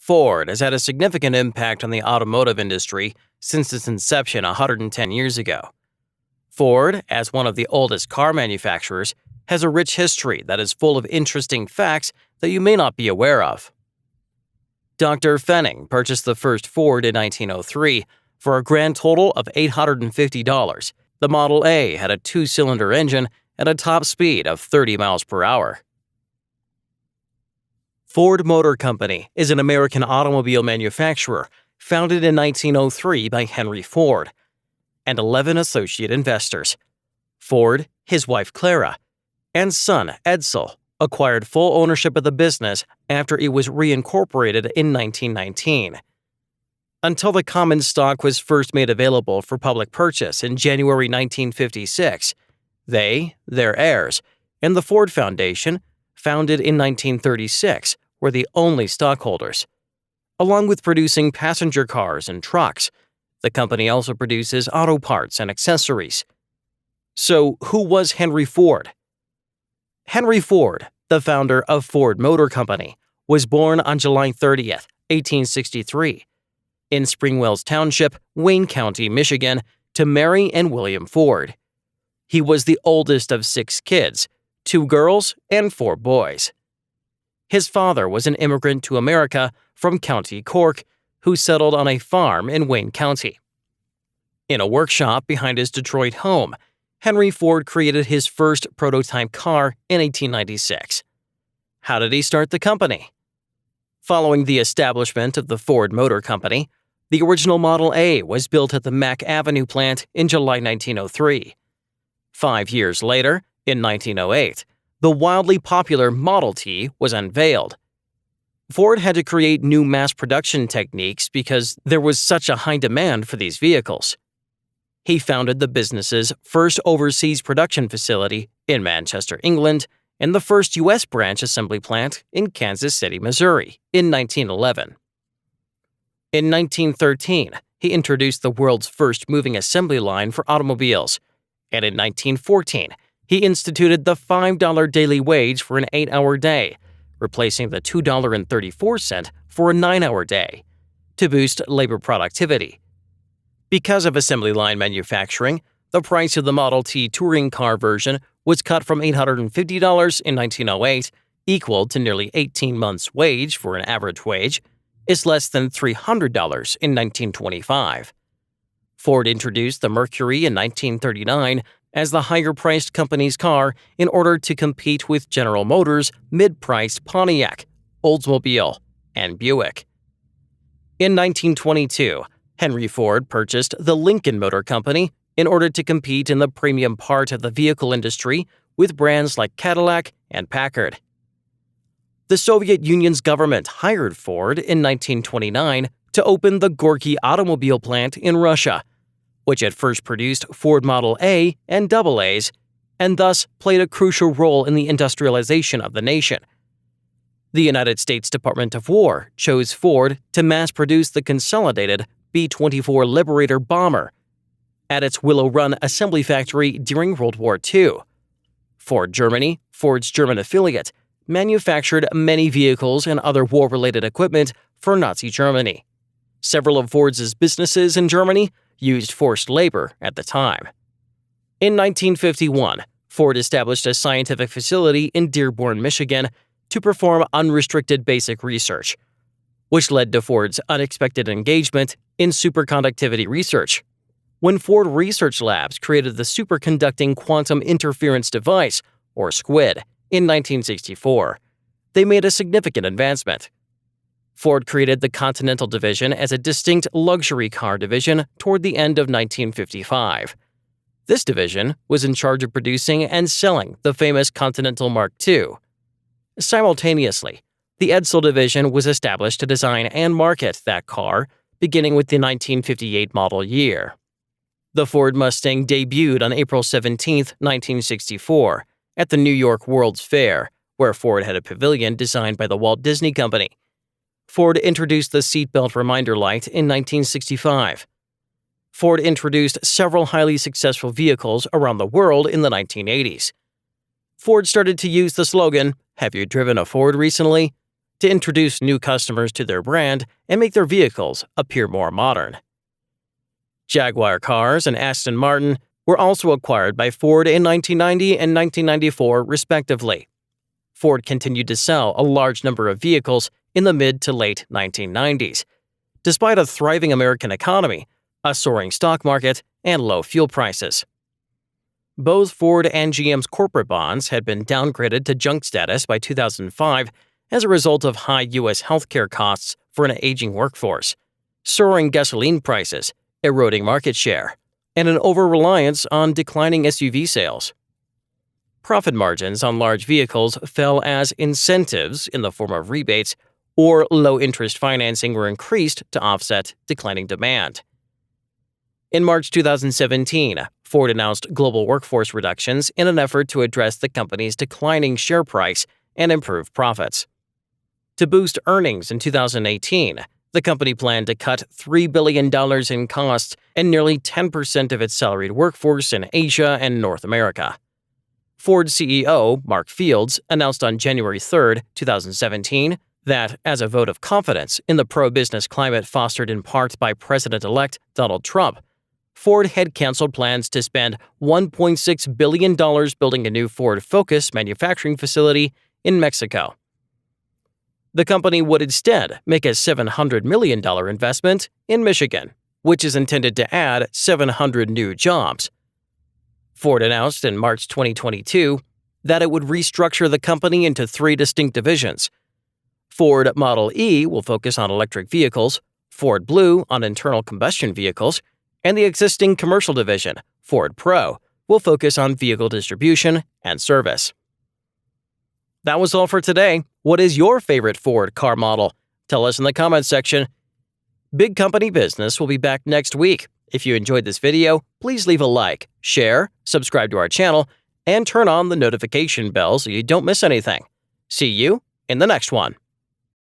Ford has had a significant impact on the automotive industry since its inception 110 years ago. Ford, as one of the oldest car manufacturers, has a rich history that is full of interesting facts that you may not be aware of. Dr. Fenning purchased the first Ford in 1903 for a grand total of $850. The Model A had a two-cylinder engine and a top speed of 30 miles per hour. Ford Motor Company is an American automobile manufacturer founded in 1903 by Henry Ford and 11 associate investors. Ford, his wife Clara, and son Edsel acquired full ownership of the business after it was reincorporated in 1919. Until the common stock was first made available for public purchase in January 1956, they, their heirs, and the Ford Foundation, founded in 1936, were the only stockholders. Along with producing passenger cars and trucks, the company also produces auto parts and accessories. So, who was Henry Ford? Henry Ford, the founder of Ford Motor Company, was born on July 30, 1863, in Springwells Township, Wayne County, Michigan, to Mary and William Ford. He was the oldest of 6 kids, 2 girls and 4 boys. His father was an immigrant to America from County Cork who settled on a farm in Wayne County. In a workshop behind his Detroit home, Henry Ford created his first prototype car in 1896. How did he start the company? Following the establishment of the Ford Motor Company, the original Model A was built at the Mack Avenue plant in July 1903. 5 years later, in 1908, the wildly popular Model T was unveiled. Ford had to create new mass production techniques because there was such a high demand for these vehicles. He founded the business's first overseas production facility in Manchester, England, and the first U.S. branch assembly plant in Kansas City, Missouri, in 1911. In 1913, he introduced the world's first moving assembly line for automobiles, and in 1914, he instituted the $5 daily wage for an 8-hour day, replacing the $2.34 for a 9-hour day, to boost labor productivity. Because of assembly line manufacturing, the price of the Model T touring car version was cut from $850 in 1908, equal to nearly 18 months' wage for an average wage, is less than $300 in 1925. Ford introduced the Mercury in 1939 as the higher-priced company's car in order to compete with General Motors' mid-priced Pontiac, Oldsmobile, and Buick. In 1922, Henry Ford purchased the Lincoln Motor Company in order to compete in the premium part of the vehicle industry with brands like Cadillac and Packard. The Soviet Union's government hired Ford in 1929 to open the Gorky automobile plant in Russia, which at first produced Ford Model A and AA's, and thus played a crucial role in the industrialization of the nation. The United States Department of War chose Ford to mass-produce the consolidated B-24 Liberator bomber at its Willow Run assembly factory during World War II. Ford Germany, Ford's German affiliate, manufactured many vehicles and other war-related equipment for Nazi Germany. Several of Ford's businesses in Germany used forced labor at the time. In 1951, Ford established a scientific facility in Dearborn, Michigan, to perform unrestricted basic research, which led to Ford's unexpected engagement in superconductivity research. When Ford Research Labs created the Superconducting Quantum Interference Device, or SQUID, in 1964, they made a significant advancement. Ford created the Continental Division as a distinct luxury car division toward the end of 1955. This division was in charge of producing and selling the famous Continental Mark II. Simultaneously, the Edsel Division was established to design and market that car, beginning with the 1958 model year. The Ford Mustang debuted on April 17, 1964, at the New York World's Fair, where Ford had a pavilion designed by the Walt Disney Company. Ford introduced the seatbelt reminder light in 1965. Ford introduced several highly successful vehicles around the world in the 1980s. Ford started to use the slogan, "Have you driven a Ford recently?" to introduce new customers to their brand and make their vehicles appear more modern. Jaguar Cars and Aston Martin were also acquired by Ford in 1990 and 1994, respectively. Ford continued to sell a large number of vehicles in the mid to late 1990s, despite a thriving American economy, a soaring stock market, and low fuel prices. Both Ford and GM's corporate bonds had been downgraded to junk status by 2005 as a result of high U.S. healthcare costs for an aging workforce, soaring gasoline prices, eroding market share, and an over-reliance on declining SUV sales. Profit margins on large vehicles fell as incentives in the form of rebates or low-interest financing were increased to offset declining demand. In March 2017, Ford announced global workforce reductions in an effort to address the company's declining share price and improve profits. To boost earnings in 2018, the company planned to cut $3 billion in costs and nearly 10% of its salaried workforce in Asia and North America. Ford CEO Mark Fields announced on January 3, 2017, that, as a vote of confidence in the pro-business climate fostered in part by President-elect Donald Trump, Ford had canceled plans to spend $1.6 billion building a new Ford Focus manufacturing facility in Mexico. The company would instead make a $700 million investment in Michigan, which is intended to add 700 new jobs. Ford announced in March 2022 that it would restructure the company into 3 distinct divisions. Ford Model E will focus on electric vehicles, Ford Blue on internal combustion vehicles, and the existing commercial division, Ford Pro, will focus on vehicle distribution and service. That was all for today. What is your favorite Ford car model? Tell us in the comments section. Big Company Business will be back next week. If you enjoyed this video, please leave a like, share, subscribe to our channel, and turn on the notification bell so you don't miss anything. See you in the next one.